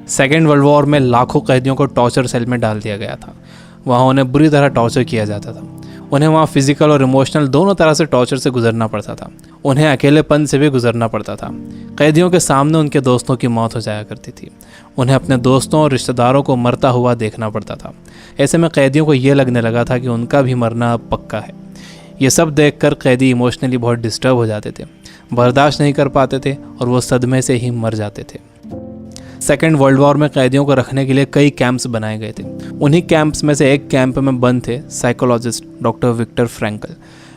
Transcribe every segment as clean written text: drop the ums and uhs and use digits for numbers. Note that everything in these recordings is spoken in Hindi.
सेकेंड वर्ल्ड वॉर में लाखों कैदियों को टॉर्चर सेल में डाल दिया गया था। वहाँ उन्हें बुरी तरह टॉर्चर किया जाता था। उन्हें वहाँ फिजिकल और इमोशनल दोनों तरह से टॉर्चर से गुजरना पड़ता था। उन्हें अकेलेपन से भी गुजरना पड़ता था। कैदियों के सामने उनके दोस्तों की मौत हो जाया करती थी। उन्हें अपने दोस्तों और रिश्तेदारों को मरता हुआ देखना पड़ता था। ऐसे में कैदियों को ये लगने लगा था कि उनका भी मरना अब पक्का है। ये सब देखकर कैदी इमोशनली बहुत डिस्टर्ब हो जाते थे, बर्दाश्त नहीं कर पाते थे और वो सदमे से ही मर जाते थे। सेकेंड वर्ल्ड वॉर में कैदियों को रखने के लिए कई कैंप्स बनाए गए थे। उन्हीं कैंप्स में से एक कैंप में बंद थे psychologist doctor Victor Frankl.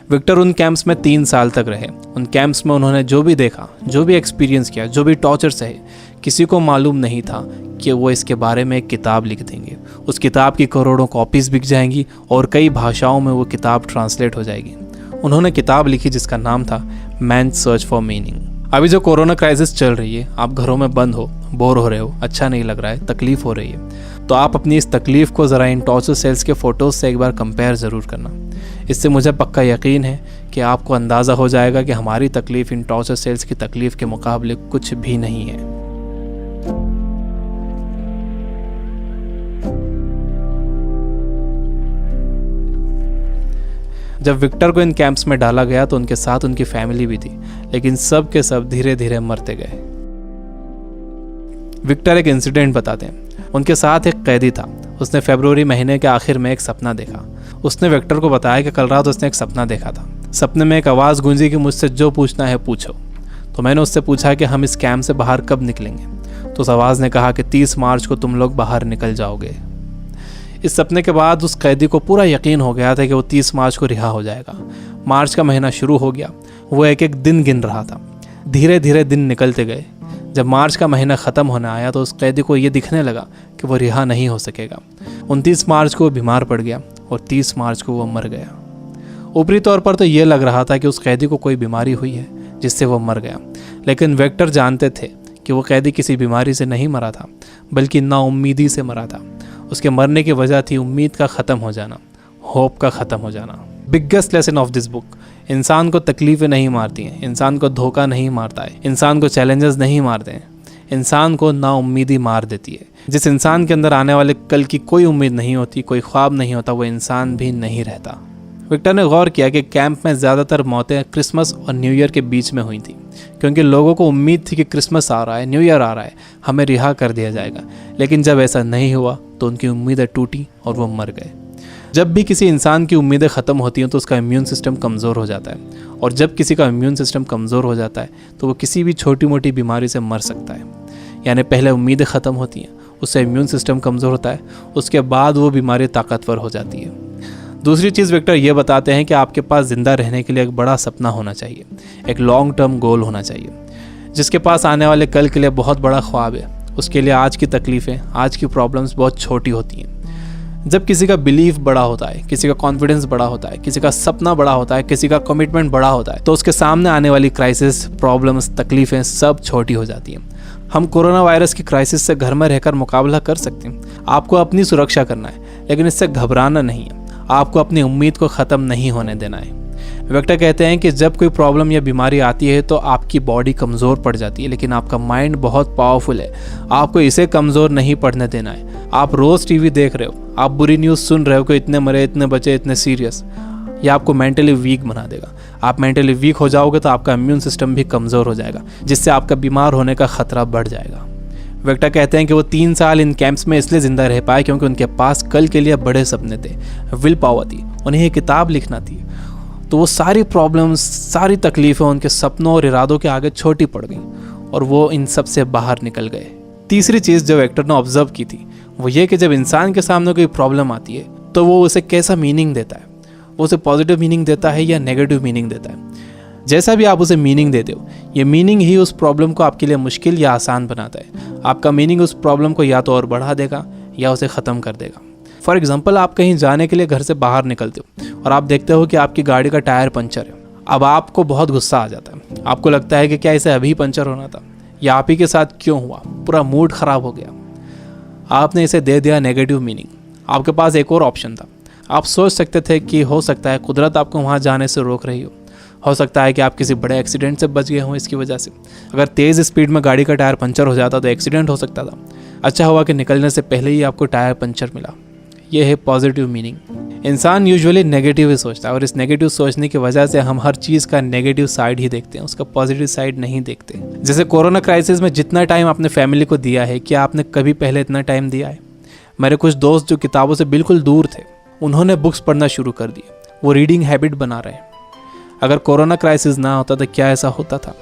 Victor उन कैंप्स में 3 साल तक रहे। उन कैंप्स में उन्होंने जो भी देखा, जो भी एक्सपीरियंस किया, जो भी टॉर्चर सहे, किसी को मालूम नहीं था कि वो इसके बारे में एक किताब लिख देंगे। उस किताब की करोड़ों कॉपीज़ बिक जाएंगी और कई भाषाओं में वो किताब ट्रांसलेट हो जाएगी। उन्होंने किताब लिखी जिसका नाम था मैन सर्च फॉर मीनिंग। अभी जो कोरोना क्राइसिस चल रही है, आप घरों में बंद हो, बोर हो रहे हो, अच्छा नहीं लग रहा है, तकलीफ़ हो रही है, तो आप अपनी इस तकलीफ़ को ज़रा इन टॉर्चर सेल्स के फ़ोटोज़ से एक बार कंपेयर ज़रूर करना। इससे मुझे पक्का यकीन है कि आपको अंदाज़ा हो जाएगा कि हमारी तकलीफ़ इन टॉर्चर सेल्स की तकलीफ़ के मुकाबले कुछ भी नहीं है। जब विक्टर को इन कैंप्स में डाला गया तो उनके साथ उनकी फैमिली भी थी, लेकिन सब के सब धीरे धीरे मरते गए। विक्टर एक इंसिडेंट बताते हैं। उनके साथ एक कैदी था। उसने फरवरी महीने के आखिर में एक सपना देखा। उसने विक्टर को बताया कि कल रात उसने एक सपना देखा था। सपने में एक आवाज़ गूंजी कि मुझसे जो पूछना है पूछो। तो मैंने उससे पूछा कि हम इस कैंप से बाहर कब निकलेंगे। तो उस आवाज़ ने कहा कि 30 मार्च को तुम लोग बाहर निकल जाओगे। इस सपने के बाद उस कैदी को पूरा यकीन हो गया था कि वो 30 मार्च को रिहा हो जाएगा। मार्च का महीना शुरू हो गया। वो एक एक दिन गिन रहा था। धीरे धीरे दिन निकलते गए। जब मार्च का महीना ख़त्म होने आया तो उस कैदी को ये दिखने लगा कि वो रिहा नहीं हो सकेगा। 29 मार्च को वो बीमार पड़ गया और 30 मार्च को वो मर गया। ऊपरी तौर पर तो ये लग रहा था कि उस कैदी को कोई बीमारी हुई है जिससे वो मर गया, लेकिन विक्टर जानते थे कि वो कैदी किसी बीमारी से नहीं मरा था, बल्कि नाउम्मीदी से मरा था। उसके मरने की वजह थी उम्मीद का ख़त्म हो जाना, होप का ख़त्म हो जाना। Biggest lesson of this book, इंसान को तकलीफ़ें नहीं मारती हैं, इंसान को धोखा नहीं मारता है, इंसान को चैलेंजेस नहीं मारते हैं, इंसान को नाउम्मीदी मार देती है। जिस इंसान के अंदर आने वाले कल की कोई उम्मीद नहीं होती, कोई ख्वाब नहीं होता, वो इंसान भी नहीं रहता। विक्टर ने गौर किया कि कैंप में ज़्यादातर मौतें क्रिसमस और न्यू ईयर के बीच में हुई थी, क्योंकि लोगों को उम्मीद थी कि क्रिसमस आ रहा है, न्यू ईयर आ रहा है, हमें रिहा कर दिया जाएगा। लेकिन जब ऐसा नहीं हुआ तो उनकी उम्मीदें टूटी और वो मर गए। जब भी किसी इंसान की उम्मीदें ख़त्म होती हैं तो उसका इम्यून सिस्टम कमज़ोर हो जाता है, और जब किसी का इम्यून सिस्टम कमज़ोर हो जाता है तो वो किसी भी छोटी मोटी बीमारी से मर सकता है। यानी पहले उम्मीदें ख़त्म होती हैं, उससे इम्यून सिस्टम कमज़ोर होता है, उसके बाद वो बीमारी ताकतवर हो जाती है। दूसरी चीज़ विक्टर ये बताते हैं कि आपके पास ज़िंदा रहने के लिए एक बड़ा सपना होना चाहिए, एक लॉन्ग टर्म गोल होना चाहिए। जिसके पास आने वाले कल के लिए बहुत बड़ा ख्वाब है, उसके लिए आज की तकलीफ़ें, आज की प्रॉब्लम्स बहुत छोटी होती हैं। जब किसी का बिलीफ बड़ा होता है, किसी का कॉन्फिडेंस बड़ा होता है, किसी का सपना बड़ा होता है, किसी का कमिटमेंट बड़ा होता है, तो उसके सामने आने वाली क्राइसिस, प्रॉब्लम्स, तकलीफ़ें सब छोटी हो जाती हैं। हम कोरोना वायरस की क्राइसिस से घर में रहकर मुकाबला कर सकते हैं। आपको अपनी सुरक्षा करना है, लेकिन इससे घबराना नहीं है। आपको अपनी उम्मीद को ख़त्म नहीं होने देना है। विक्टर कहते हैं कि जब कोई प्रॉब्लम या बीमारी आती है तो आपकी बॉडी कमज़ोर पड़ जाती है, लेकिन आपका माइंड बहुत पावरफुल है। आपको इसे कमज़ोर नहीं पड़ने देना है। आप रोज़ टीवी देख रहे हो, आप बुरी न्यूज़ सुन रहे हो कि इतने मरे, इतने बचे, इतने सीरियस, यह आपको मेंटली वीक बना देगा। आप मेंटली वीक हो जाओगे तो आपका इम्यून सिस्टम भी कमज़ोर हो जाएगा, जिससे आपका बीमार होने का ख़तरा बढ़ जाएगा। विक्टर कहते हैं कि वो 3 साल इन कैंप्स में इसलिए ज़िंदा रह पाए क्योंकि उनके पास कल के लिए बड़े सपने थे, विल पावर थी, उन्हें एक किताब लिखना थी। तो वो सारी प्रॉब्लम्स, सारी तकलीफ़ें उनके सपनों और इरादों के आगे छोटी पड़ गई और वो इन सब से बाहर निकल गए। तीसरी चीज़ जो विक्टर ने ऑब्जर्व की थी वो ये कि जब इंसान के सामने कोई प्रॉब्लम आती है तो वो उसे कैसा मीनिंग देता है। वो उसे पॉजिटिव मीनिंग देता है या नेगेटिव मीनिंग देता है। जैसा भी आप उसे मीनिंग देते हो, ये मीनिंग ही उस प्रॉब्लम को आपके लिए मुश्किल या आसान बनाता है। आपका मीनिंग उस प्रॉब्लम को या तो और बढ़ा देगा या उसे ख़त्म कर देगा। फॉर एग्जाम्पल, आप कहीं जाने के लिए घर से बाहर निकलते हो और आप देखते हो कि आपकी गाड़ी का टायर पंचर है। अब आपको बहुत गुस्सा आ जाता है। आपको लगता है कि क्या इसे अभी पंचर होना था, या आप ही के साथ क्यों हुआ, पूरा मूड ख़राब हो गया। आपने इसे दे दिया नेगेटिव मीनिंग। आपके पास एक और ऑप्शन था। आप सोच सकते थे कि हो सकता है कुदरत आपको वहाँ जाने से रोक रही हो, हो सकता है कि आप किसी बड़े एक्सीडेंट से बच गए हों इसकी वजह से। अगर तेज़ स्पीड में गाड़ी का टायर पंचर हो जाता तो एक्सीडेंट हो सकता था। अच्छा हुआ कि निकलने से पहले ही आपको टायर पंचर मिला। ये है पॉजिटिव मीनिंग। इंसान यूजुअली नेगेटिव ही सोचता है और इस नेगेटिव सोचने की वजह से हम हर चीज़ का नेगेटिव साइड ही देखते हैं, उसका पॉजिटिव साइड नहीं देखते। जैसे कोरोना क्राइसिस में जितना टाइम आपने फैमिली को दिया है, क्या आपने कभी पहले इतना टाइम दिया है? मेरे कुछ दोस्त जो किताबों से बिल्कुल दूर थे, उन्होंने बुक्स पढ़ना शुरू कर दिए। वो रीडिंग हैबिट बना रहे हैं। अगर कोरोना क्राइसिस ना होता तो क्या ऐसा होता था?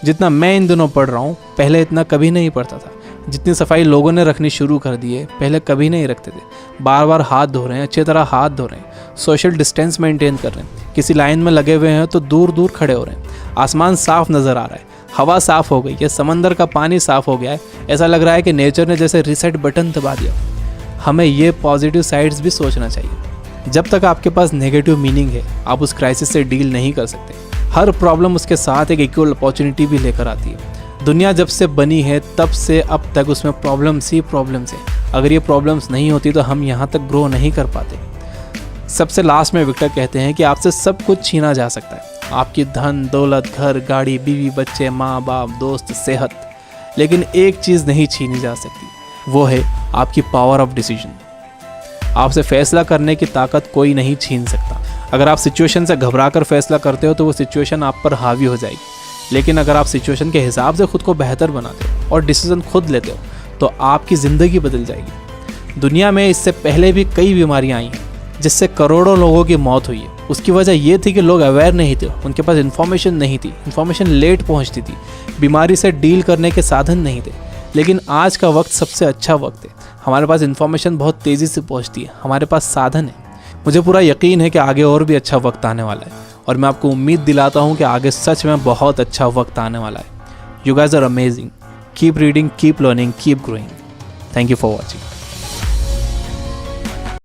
जितना मैं इन दिनों पढ़ रहा हूँ, पहले इतना कभी नहीं पढ़ता था। जितनी सफाई लोगों ने रखनी शुरू कर दी है, पहले कभी नहीं रखते थे। बार बार हाथ धो रहे हैं, अच्छी तरह हाथ धो रहे हैं, सोशल डिस्टेंस मेंटेन कर रहे हैं। किसी लाइन में लगे हुए हैं तो दूर दूर खड़े हो रहे हैं। आसमान साफ नज़र आ रहा है, हवा साफ हो गई है, समंदर का पानी साफ हो गया है। ऐसा लग रहा है कि नेचर ने जैसे रीसेट बटन दबा दिया। हमें ये पॉजिटिव साइड्स भी सोचना चाहिए। जब तक आपके पास नेगेटिव मीनिंग है, आप उस क्राइसिस से डील नहीं कर सकते। हर प्रॉब्लम उसके साथ एक इक्वल अपॉर्चुनिटी भी लेकर आती है। दुनिया जब से बनी है तब से अब तक उसमें प्रॉब्लम्स ही प्रॉब्लम्स है। अगर ये प्रॉब्लम्स नहीं होती तो हम यहाँ तक ग्रो नहीं कर पाते। सबसे लास्ट में विक्टर कहते हैं कि आपसे सब कुछ छीना जा सकता है, आपकी धन दौलत, घर, गाड़ी, बीवी, बच्चे, माँ बाप, दोस्त, सेहत, लेकिन एक चीज़ नहीं छीनी जा सकती, वो है आपकी पावर ऑफ डिसीजन। आपसे फैसला करने की ताकत कोई नहीं छीन सकता। अगर आप सिचुएशन से घबरा कर फैसला करते हो तो वो सिचुएशन आप पर हावी हो जाएगी, लेकिन अगर आप सिचुएशन के हिसाब से खुद को बेहतर बनाते हो और डिसीजन खुद लेते हो तो आपकी ज़िंदगी बदल जाएगी। दुनिया में इससे पहले भी कई बीमारियां आई हैं जिससे करोड़ों लोगों की मौत हुई है। उसकी वजह ये थी कि लोग अवेयर नहीं थे, उनके पास इन्फॉर्मेशन नहीं थी, इन्फॉर्मेशन लेट पहुंचती थी, बीमारी से डील करने के साधन नहीं थे। लेकिन आज का वक्त सबसे अच्छा वक्त है। हमारे पास इन्फॉर्मेशन बहुत तेज़ी से पहुंचती है, हमारे पास साधन है। मुझे पूरा यकीन है कि आगे और भी अच्छा वक्त आने वाला है और मैं आपको उम्मीद दिलाता हूँ कि आगे सच में बहुत अच्छा वक्त आने वाला है। You guys are amazing. Keep reading, keep learning, keep growing. Thank you for watching.